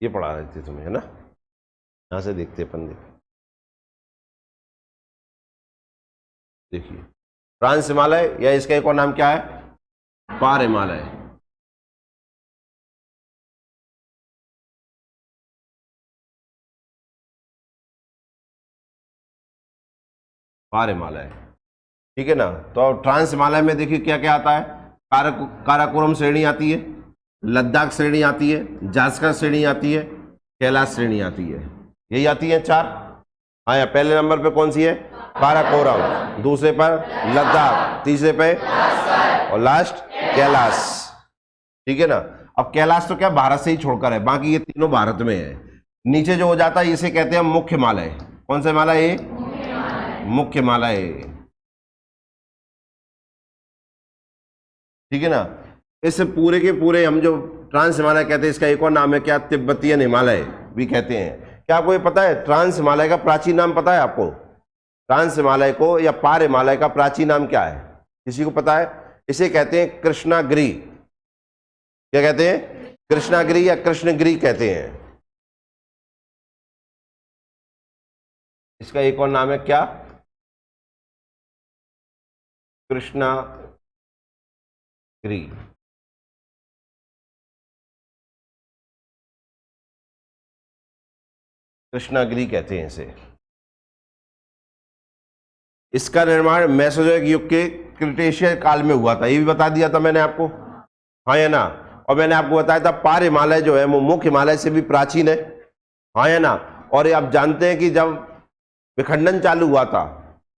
ये पढ़ा रहे थे तुम्हें, है ना। यहाँ से देखते अपन, देखिए ट्रांस हिमालय या इसका एक और नाम क्या है, पार हिमालय। पार हिमालय, ठीक है ना। तो ट्रांस हिमालय में देखिए क्या क्या आता है, काराकोरम श्रेणी आती है, लद्दाख श्रेणी आती है, जास्कर श्रेणी आती है, कैलाश श्रेणी आती है। यही आती है चार। हाँ, या पहले नंबर पे कौन सी है, काराकोरम, दूसरे पर लद्दाख, तीसरे पे और लास्ट कैलाश, ठीक है ना। अब कैलाश तो क्या भारत से ही छोड़कर है, बाकी ये तीनों भारत में है। नीचे जो हो जाता है इसे कहते हैं मुख्य हिमालय। कौन सा हिमालय है, मुख्य हिमालय, ठीक है ना। इस पूरे के पूरे हम जो ट्रांस हिमालय कहते हैं, इसका एक और नाम है क्या, तिब्बतियन हिमालय भी कहते हैं। क्या आपको ये पता है ट्रांस हिमालय का प्राचीन नाम पता है आपको, ट्रांस हिमालय को या पार हिमालय का प्राचीन नाम क्या है, किसी को पता है। इसे कहते हैं कृष्णागिरी। क्या कहते हैं, कृष्णागिरी या कृष्णगिरी कहते हैं। इसका एक और नाम है क्या, कृष्णागिरी। कृष्णागिरी कहते हैं इसे। इसका निर्माण मेसोजोइक युग के क्रिटेशियस काल में हुआ था, ये भी बता दिया था मैंने आपको, हाँ या ना। और मैंने आपको बताया था पार हिमालय जो है वो मुख्य हिमालय से भी प्राचीन है, हाँ या ना। और ये आप जानते हैं कि जब विखंडन चालू हुआ था,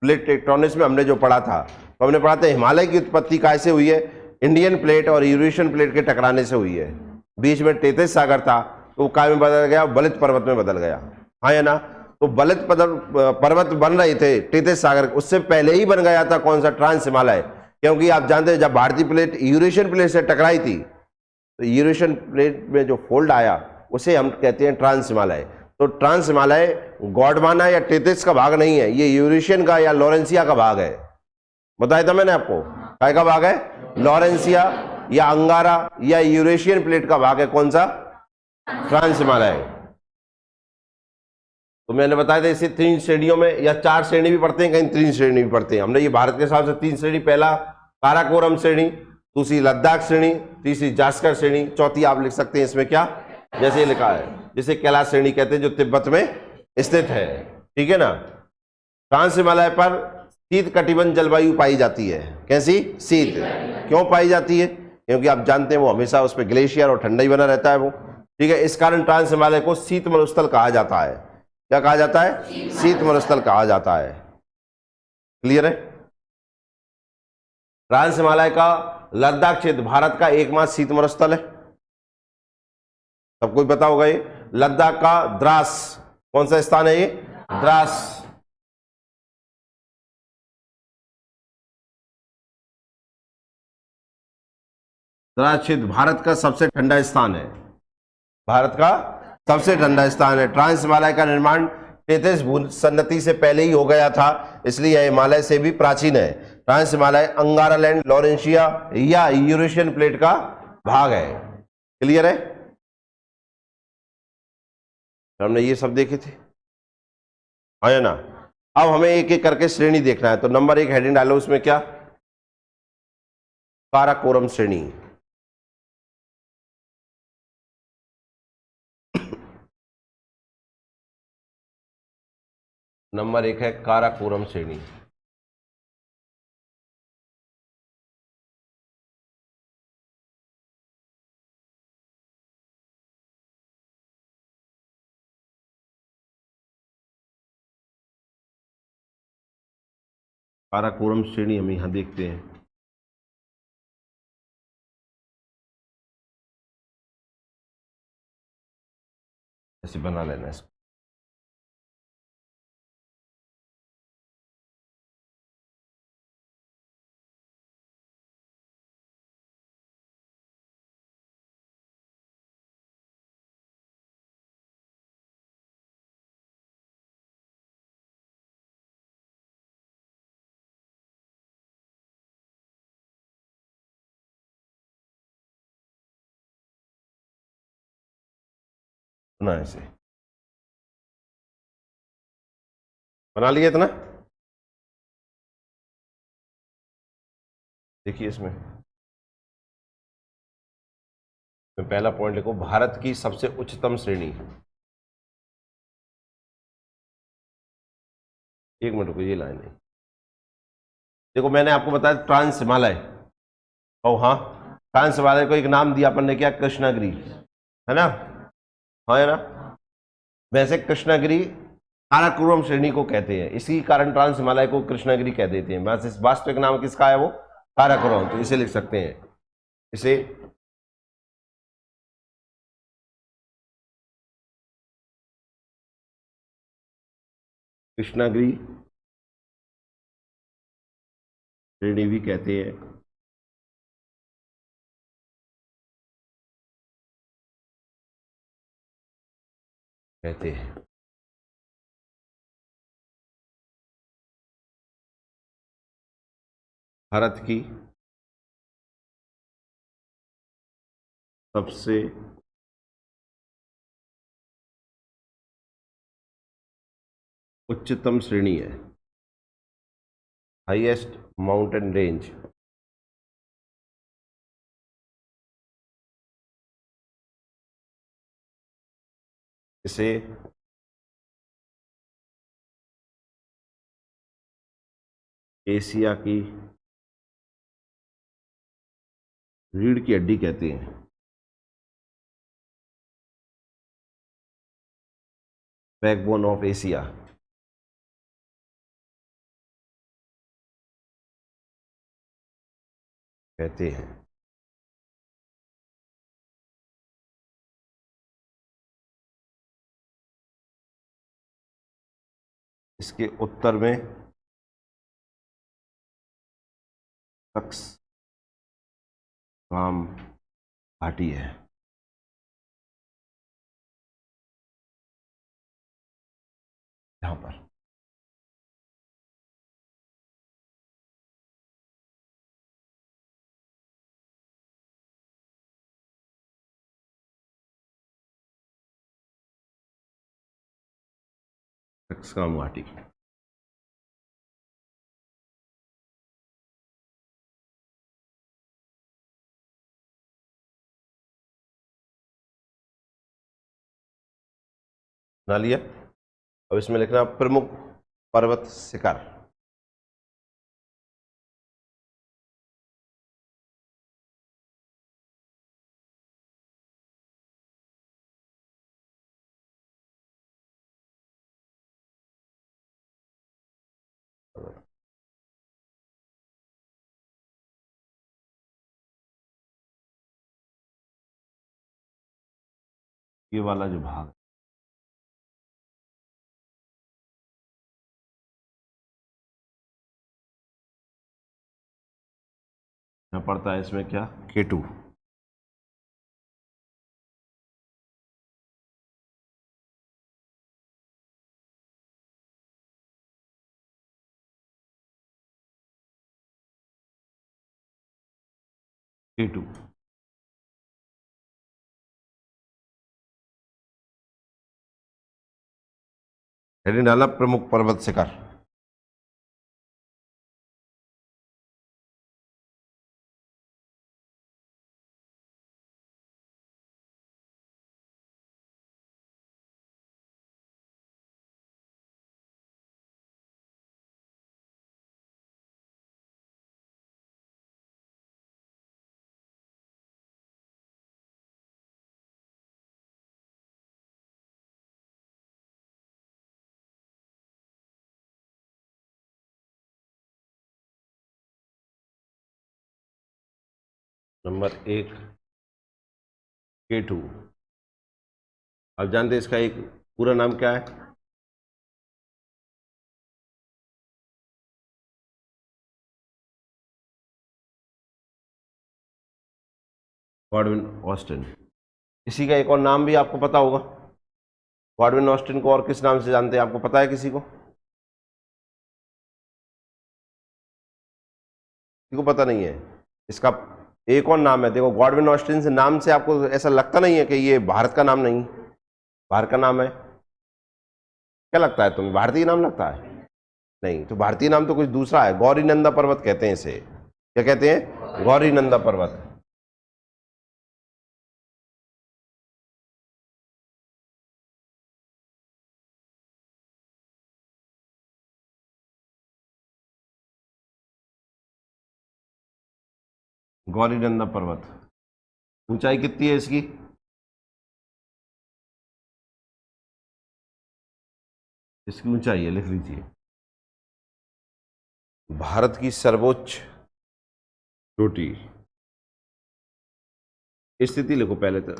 प्लेट टेक्टोनिक्स में हमने जो पढ़ा था, तो हमने पढ़ा था हिमालय की उत्पत्ति कैसे हुई है, इंडियन प्लेट और यूरेशियन प्लेट के टकराने से हुई है। बीच में टेथिस सागर था, तो वो काय में बदल गया, बलित पर्वत में बदल गया, हाँ या ना। तो बलित पर्वत बन रहे थे टेथिस सागर, उससे पहले ही बन गया था कौन सा, ट्रांस हिमालय। क्योंकि आप जानते हैं जब भारतीय प्लेट यूरेशियन प्लेट से टकराई थी, तो यूरेशियन प्लेट में जो फोल्ड आया उसे हम कहते हैं ट्रांस हिमालय। तो ट्रांस हिमालय गॉडवाना या टेथिस का भाग नहीं है, ये यूरेशियन का या लॉरेंसिया का भाग है। बताया था मैंने आपको, काय का भाग है, लॉरेंसिया या अंगारा या यूरेशियन प्लेट का भाग है कौन सा, ट्रांस हिमालय। तो मैंने बताया था इसे तीन श्रेणियों में या चार श्रेणी भी पढ़ते हैं, कहीं तीन श्रेणी भी पढ़ते हैं। हमने ये भारत के हिसाब से तीन श्रेणी, पहला काराकोरम श्रेणी, दूसरी लद्दाख श्रेणी, तीसरी जास्कर श्रेणी, चौथी आप लिख सकते हैं इसमें क्या, जैसे ये लिखा है, जिसे कैलाश श्रेणी कहते हैं, जो तिब्बत में स्थित है, ठीक है ना। ट्रांस हिमालय पर शीत कटिबंध जलवायु पाई जाती है। कैसी, शीत। क्यों पाई जाती है, क्योंकि आप जानते हैं वो हमेशा उस पर ग्लेशियर और ठंडा ही बना रहता है वो, ठीक है। इस कारण ट्रांस हिमालय को शीत मरुस्थल कहा जाता है। क्या कहा जाता है, शीत मरुस्थल कहा जाता है। क्लियर है। ट्रांस हिमालय का लद्दाख क्षेत्र भारत का एकमात्र शीत मरुस्थल है, सबको पता होगा ये। लद्दाख का द्रास कौन सा स्थान है, ये द्रास, द्रास क्षेत्र भारत का सबसे ठंडा स्थान है, भारत का सबसे ठंडा स्थान है। ट्रांस हिमालय का निर्माण टेथिस भूसन्नति से पहले ही हो गया था, इसलिए यह हिमालय से भी प्राचीन है। ट्रांस हिमालय अंगारालैंड, लॉरेंशिया या यूरेशियन प्लेट का भाग है। क्लियर है, हमने ये सब देखे थे, हाँ या ना। अब हमें एक एक करके श्रेणी देखना है, तो नंबर एक हेडिंग डालो उसमें क्या, काराकोरम श्रेणी। नंबर एक है काराकोरम श्रेणी। काराकोरम श्रेणी हम यहां देखते हैं, ऐसे बना लेना इसको। ना ऐसे बना लिया इतना। देखिए इसमें मैं पहला पॉइंट लिखूं, भारत की सबसे उच्चतम श्रेणी। एक मिनट रुको, ये लाइन है। देखो मैंने आपको बताया ट्रांस हिमालय, और हाँ ट्रांस हिमालय को एक नाम दिया अपन ने, क्या, कृष्णागिरी, है ना, हाँ है ना। वैसे कृष्णागिरी काराकोरम श्रेणी को कहते हैं, इसी कारण ट्रांस हिमालय को कृष्णागिरी कह देते हैं। बस इस वास्तविक नाम किसका है, वो काराकोरम, तो इसे लिख सकते हैं, इसे कृष्णागिरी श्रेणी भी कहते हैं। कहते हैं भारत की सबसे उच्चतम श्रेणी है, हाईएस्ट माउंटेन रेंज, इसे एशिया की रीढ़ की हड्डी कहते हैं। बैकबोन ऑफ एशिया कहते हैं। इसके उत्तर में सक्सगाम घाटी है। यहां पर सक्सगाम घाटी। बना लिया। अब इसमें लिखना प्रमुख पर्वत शिखर। ये वाला जो भाग यहाँ पड़ता है, इसमें क्या, K2। K2 हेडिंग डाला प्रमुख पर्वत शिखर। Number 1 K2। आप जानते हैं इसका एक पूरा नाम क्या है? Godwin Austen. इसी का एक और नाम भी आपको पता होगा। गॉडविन ऑस्टिन को और किस नाम से जानते हैं, आपको पता है किसी को? किसी को पता नहीं है? इसका एक और नाम है, देखो गॉडविन ऑस्टिन से नाम से आपको ऐसा लगता नहीं है कि ये भारत का नाम नहीं, बाहर का नाम है, क्या लगता है तुम्हें, भारतीय नाम लगता है? नहीं, तो भारतीय नाम तो कुछ दूसरा है, गौरीनंदा पर्वत कहते हैं इसे। क्या कहते हैं? गौरीनंदा पर्वत। गौरीनंदा पर्वत। ऊंचाई कितनी है इसकी? इसकी ऊंचाई है, लिख लीजिए, भारत की सर्वोच्च चोटी। स्थिति लिखो पहले तो,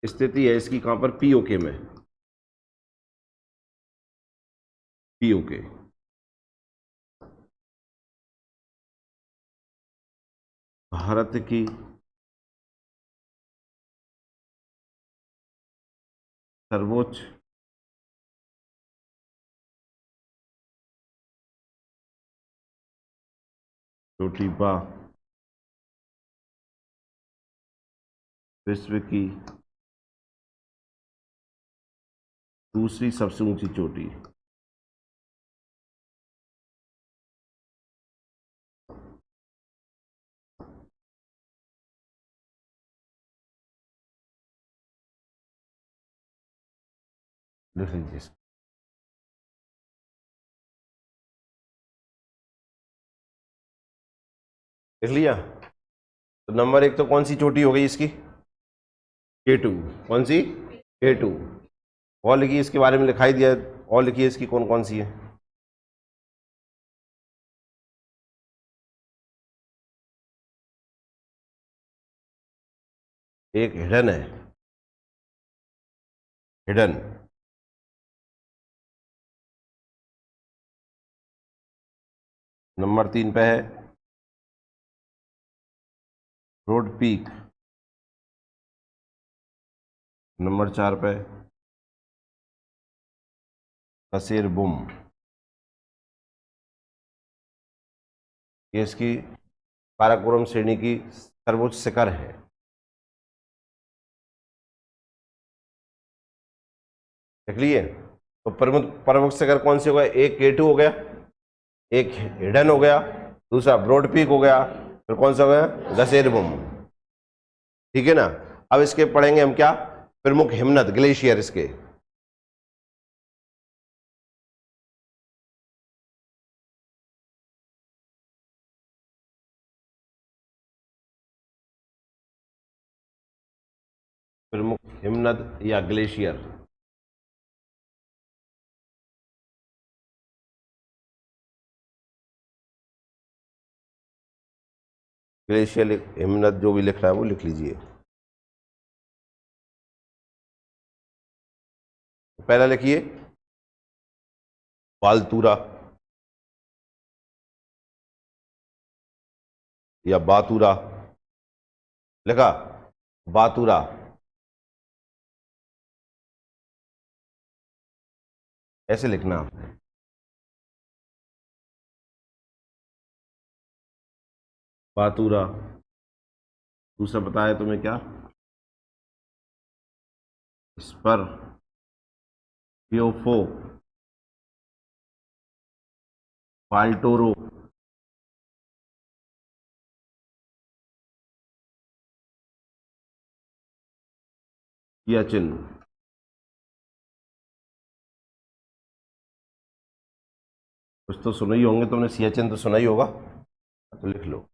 स्थिति है इसकी कहां पर? पीओके में, पीओके। भारत की सर्वोच्च चोटी बा विश्व की दूसरी सबसे ऊंची चोटी। लिख लीजिए, लिख लिया। तो नंबर एक तो कौन सी चोटी हो गई इसकी? K2। कौन सी? K2। और लिखिए, इसके बारे में लिखाई दिया, और लिखिए इसकी कौन कौन सी है। एक हिडन है, हिडन। नंबर 3 पे है रोड पीक। नंबर 4 पे कसेर बुम। ये इसकी काराकोरम श्रेणी की सर्वोच्च शिखर है। देख लिए? तो प्रमुख प्रमुख शिखर कौन से हो गए? एक K2 हो गया, एक हिडन हो गया, दूसरा ब्रॉड पीक हो गया, फिर कौन सा हो गया? गसेर बुम। ठीक है ना? अब इसके पढ़ेंगे हम क्या? प्रमुख हिमनद, ग्लेशियर इसके। प्रमुख हिमनद या ग्लेशियर। ग्लेशियर हिमनद जो भी लिख रहा है वो लिख लीजिए। पहला लिखिए बालतूरा या बातूरा। लिखा? बातूरा। ऐसे लिखना आपने, बातूरा। दूसरा बताया तुम्हें क्या? इस पर प्योफो पाल्टोरो सियाचिन। कुछ तो सुना ही होंगे तुमने, सियाचिन तो सुना ही होगा, तो लिख लो।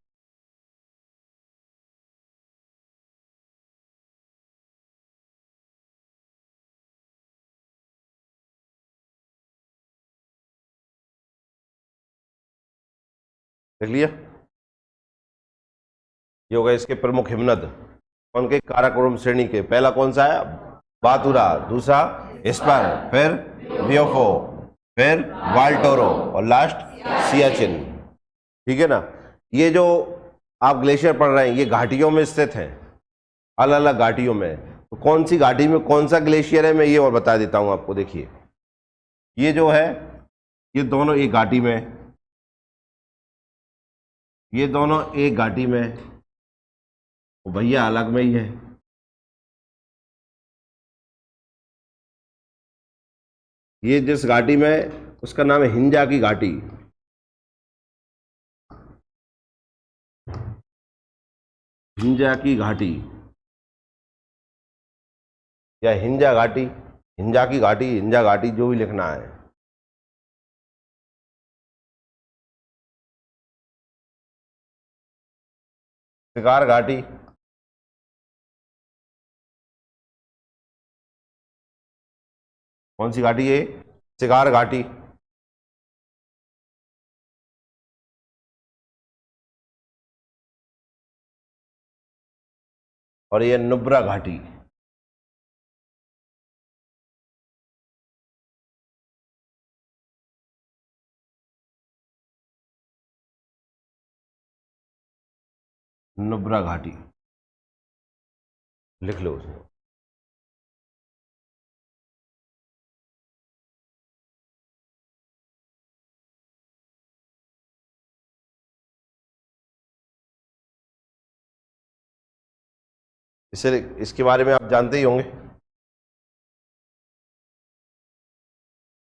लिख लिया? ये होगा इसके प्रमुख हिमनद। कौन के? काराकोरम श्रेणी के। पहला कौन सा है? बातुरा। दूसरा स्पर, फिर बियोफो, फिर वाल्टोरो, और लास्ट सियाचिन। ठीक है ना? ये जो आप ग्लेशियर पढ़ रहे हैं ये घाटियों में स्थित हैं, अलग अलग घाटियों में। तो कौन सी घाटी में कौन सा ग्लेशियर है मैं ये और बता देता हूं आपको। देखिए, ये जो है ये दोनों एक घाटी में, ये दोनों एक घाटी में, वो भैया अलग में ही है। ये जिस घाटी में, उसका नाम है हिंजा की घाटी। हिंजा की घाटी या हिंजा घाटी, हिंजा की घाटी, हिंजा घाटी, जो भी लिखना है। शिकार घाटी, कौन सी घाटी है? शिकार घाटी। और ये नुब्रा घाटी। नुब्रा घाटी लिख लो उसको। इसे, इसके बारे में आप जानते ही होंगे।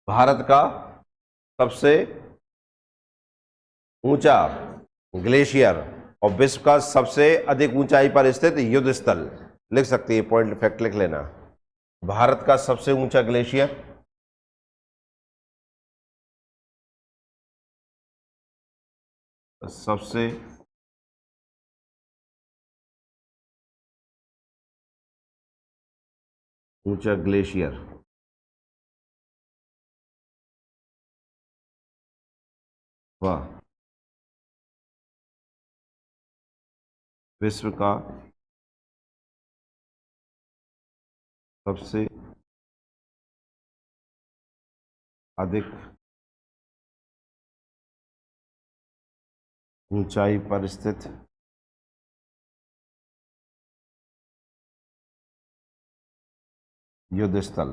भारत का सबसे ऊंचा ग्लेशियर और विश्व का सबसे अधिक ऊंचाई पर स्थित युद्ध स्थल, लिख सकते हैं, पॉइंट फैक्ट लिख लेना। भारत का सबसे ऊंचा ग्लेशियर, सबसे ऊंचा ग्लेशियर, वाह, विश्व का सबसे अधिक ऊंचाई पर स्थित युद्ध स्थल।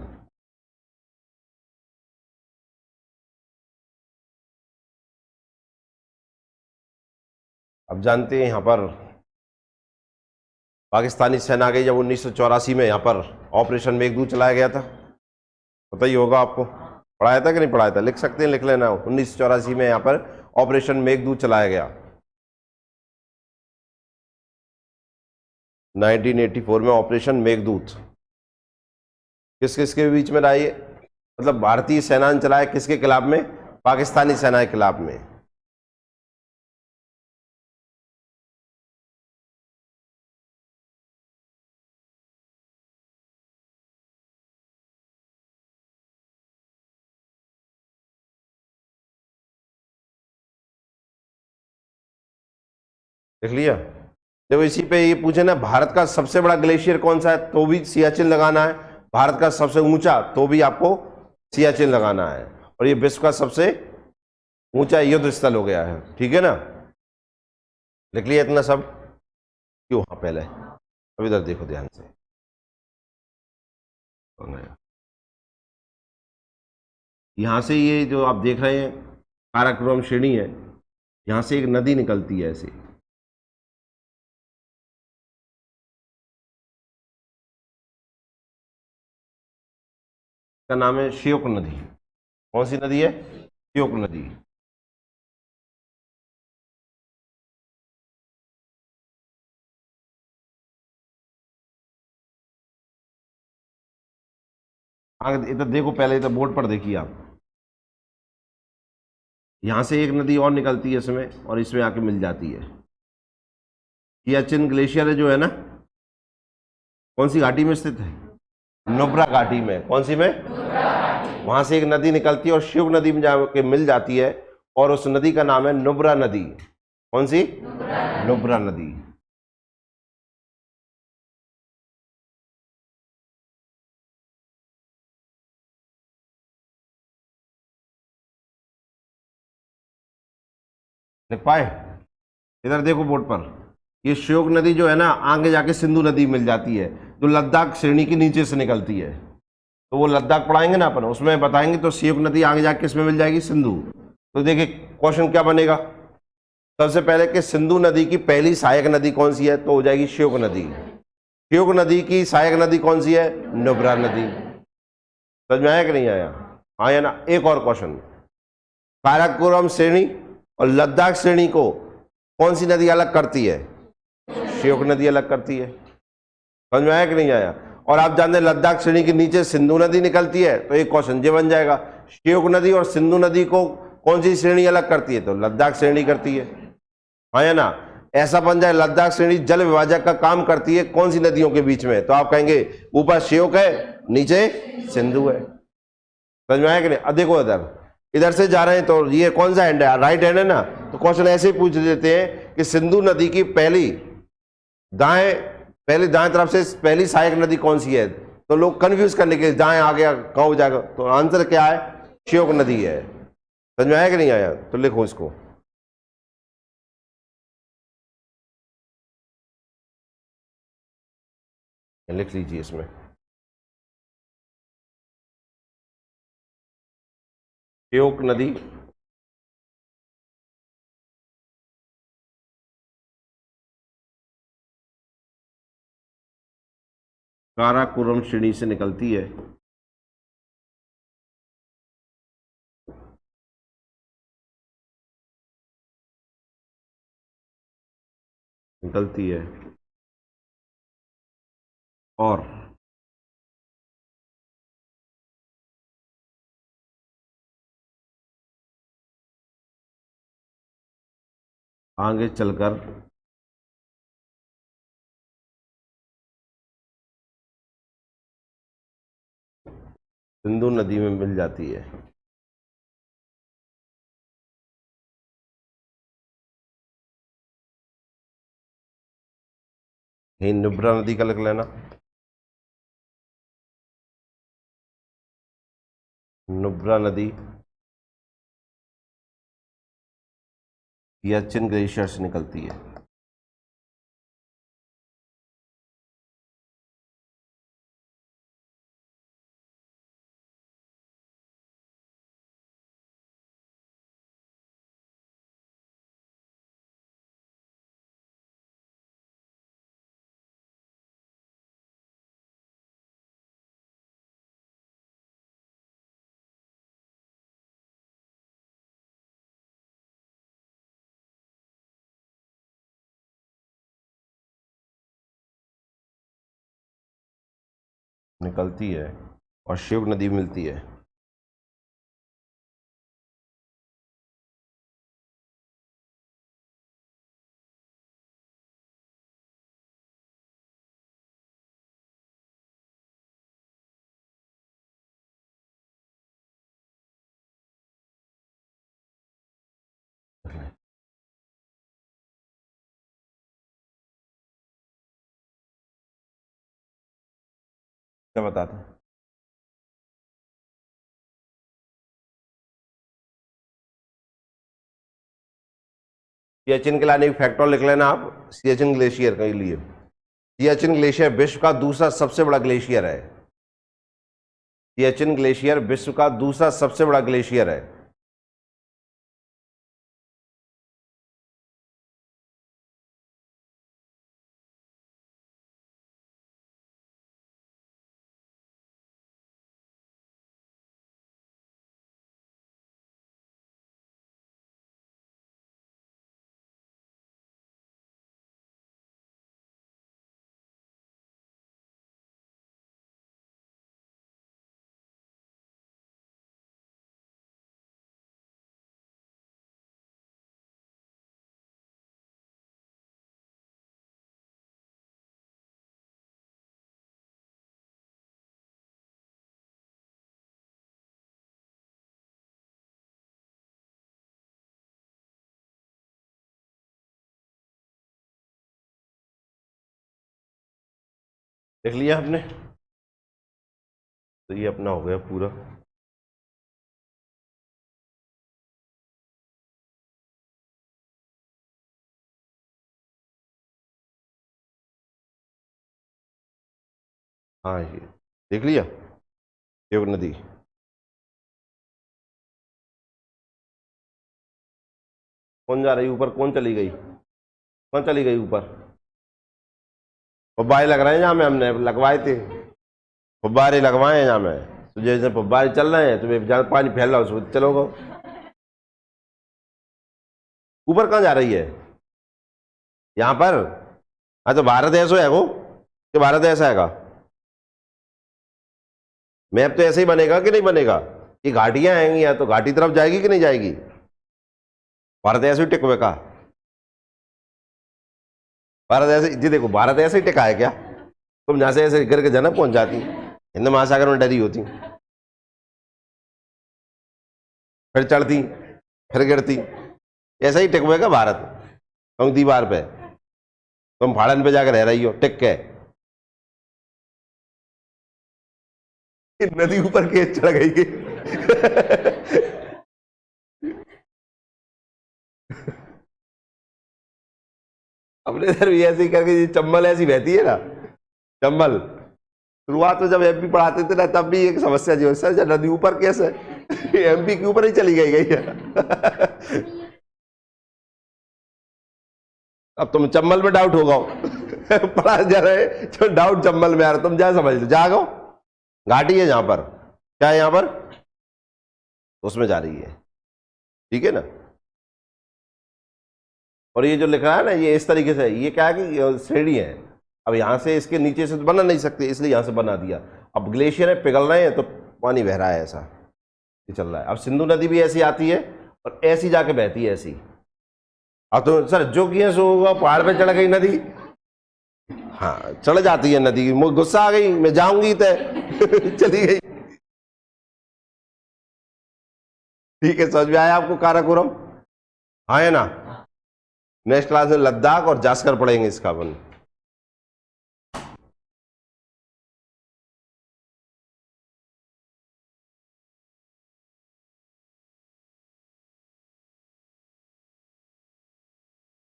अब जानते हैं, यहां पर पाकिस्तानी सेना गई जब 1984 में, यहां पर ऑपरेशन मेघदूत चलाया गया था, पता ही होगा आपको, पढ़ाया था कि नहीं पढ़ाया था? लिख सकते हैं, लिख लेना। 1984 में यहां पर ऑपरेशन मेघदूत चलाया गया। 1984 में ऑपरेशन मेघदूत किस किस के बीच में रहा ये? मतलब भारतीय सेना ने चलाया, किसके खिलाफ में? पाकिस्तानी सेना के खिलाफ में। देख लिया? जब इसी पे ये पूछे ना, भारत का सबसे बड़ा ग्लेशियर कौन सा है, तो भी सियाचिन लगाना है। भारत का सबसे ऊंचा, तो भी आपको सियाचिन लगाना है। और ये विश्व का सबसे ऊंचा युद्ध स्थल हो गया है। ठीक है ना? लिख लिया इतना सब? क्यों? हाँ, पहले अब इधर देखो ध्यान से। यहां से ये जो आप देख रहे हैं काराकोरम श्रेणी है, यहां से एक नदी निकलती है ऐसे, का नाम है श्योक नदी। कौन सी नदी है? श्योक नदी। आगे इधर देखो, पहले इधर बोर्ड पर देखिए आप, यहां से एक नदी और निकलती है इसमें, और इसमें आके मिल जाती है। सियाचिन ग्लेशियर जो है ना, कौन सी घाटी में स्थित है? नुब्रा घाटी में। कौन सी में? वहां से एक नदी निकलती है और शिव नदी में जाके मिल जाती है, और उस नदी का नाम है नुब्रा नदी। कौन सी? नुब्रा नदी। लिख पाए? इधर देखो बोर्ड पर, ये श्योक नदी जो है ना, आगे जाके सिंधु नदी मिल जाती है, जो लद्दाख श्रेणी के नीचे से निकलती है। तो वो लद्दाख पढ़ाएंगे ना अपन, उसमें बताएंगे। तो श्योक नदी आगे जाके किसमें मिल जाएगी? सिंधु। तो देखिए क्वेश्चन क्या बनेगा, सबसे पहले कि सिंधु नदी की पहली सहायक नदी कौन सी है, तो हो जाएगी श्योक नदी। श्योक नदी की सहायक नदी कौन सी है? नुब्रा नदी। समझ में आया कि नहीं आया? हाँ या ना। एक और क्वेश्चन, काराकोरम श्रेणी और लद्दाख श्रेणी को कौन सी नदी अलग करती है? श्योक नदी अलग करती है। समझ में आया कि नहीं आया? और आप जानते हैं लद्दाख श्रेणी के नीचे सिंधु नदी निकलती है, तो एक क्वेश्चन ये बन जाएगा, श्योक नदी और सिंधु नदी को कौन सी श्रेणी अलग करती है? तो लद्दाख श्रेणी करती है। हाँ या ना? ऐसा बन जाए लद्दाख श्रेणी जल विभाजक का काम करती है कौन सी नदियों के बीच में? तो आप कहेंगे ऊपर श्योक है, नीचे सिंधु है। समझ में आया कि नहीं? अब देखो इधर से जा रहे हैं तो ये कौन सा हैंड है? राइट हैंड है ना। तो क्वेश्चन ऐसे ही पूछ देते हैं कि सिंधु नदी की पहली दाएं तरफ से पहली सहायक नदी कौन सी है? तो लोग कंफ्यूज करने के दाएं आ गया कहाँ हो जाएगा, तो आंसर क्या है? श्योक नदी है। समझ में आया कि नहीं आया? तो लिखो इसको, लिख लीजिए इसमें श्योक नदी काराकोरम श्रेणी से निकलती है। और आगे चलकर सिंधु नदी में मिल जाती है। यही नुब्रा नदी का लिख लेना, नुब्रा नदी सियाचिन ग्लेशियर से निकलती है। और श्योक नदी मिलती है। क्या बताते हैं? सियाचिन के लाने फैक्टर लिख लेना आप, सियाचिन ग्लेशियर के लिए। सियाचिन ग्लेशियर विश्व का दूसरा सबसे बड़ा ग्लेशियर है। सियाचिन ग्लेशियर विश्व का दूसरा सबसे बड़ा ग्लेशियर है। देख लिया आपने? तो ये अपना हो गया पूरा। हाँ ये देख लिया, श्योक नदी। कौन जा रही ऊपर? कौन चली गई? कौन चली गई ऊपर? फुब्बारे लग रहे हैं जहाँ में हमने लगवाए थे, फुब्बारे लगवाए हैं जहाँ में। तो जैसे बारिश चल रहे हैं तो जहाँ पानी फैल रहा है उसमें चलोगा। ऊपर कहाँ जा रही है? यहाँ पर। हाँ तो भारत ऐसा है वो कि भारत ऐसा हैगा? मैप तो ऐसे ही बनेगा कि नहीं बनेगा? ये घाटियां आएंगी या तो घाटी तरफ जाएगी कि नहीं जाएगी? भारत ऐसे ही टिक हुए का? भारत ऐसे जी देखो, भारत ऐसे ही टिका है क्या? तुम जहां से ऐसे करके जाना पहुंच जाती, हिंद महासागर में डरी होती, फिर चढ़ती फिर गिरती। ऐसा ही टिक हुए का भारत? तुम दीवार पे, तुम फाड़न पे जाकर रह रही हो टिक के। नदी ऊपर के चढ़ गई कि अपने इधर भी ऐसे ही करके चंबल ऐसी बहती है ना, चंबल। शुरुआत में जब एमपी पढ़ाते थे ना तब भी एक समस्या जी, सर नदी ऊपर कैसे एमपी के ऊपर ही चली गई है। अब तुम चंबल में डाउट होगा पढ़ा जा रहे तो डाउट चंबल में आ रहा, तुम जा समझ लो, जागो घाटी है जहां पर, क्या है यहां पर, उसमें जा रही है, ठीक है ना। और ये जो लिखा है ना ये इस तरीके से, ये क्या है कि श्रेणी है, अब यहां से इसके नीचे से तो बना नहीं सकते इसलिए यहां से बना दिया। अब ग्लेशियर है पिघल रहे हैं तो पानी बह रहा है, ऐसा ये चल रहा है। अब सिंधु नदी भी ऐसी आती है और ऐसी जाके बहती है ऐसी। अब तो सर जो किए सो होगा, पहाड़ पे चढ़ गई नदी, हाँ चढ़ जाती है नदी, मुझे गुस्सा आ गई मैं जाऊंगी तय चली गई। ठीक है, समझ में आया आपको काराकोरम? हाँ है ना। नेक्स्ट क्लास में लद्दाख और जास्कर पढ़ेंगे इसका अपन।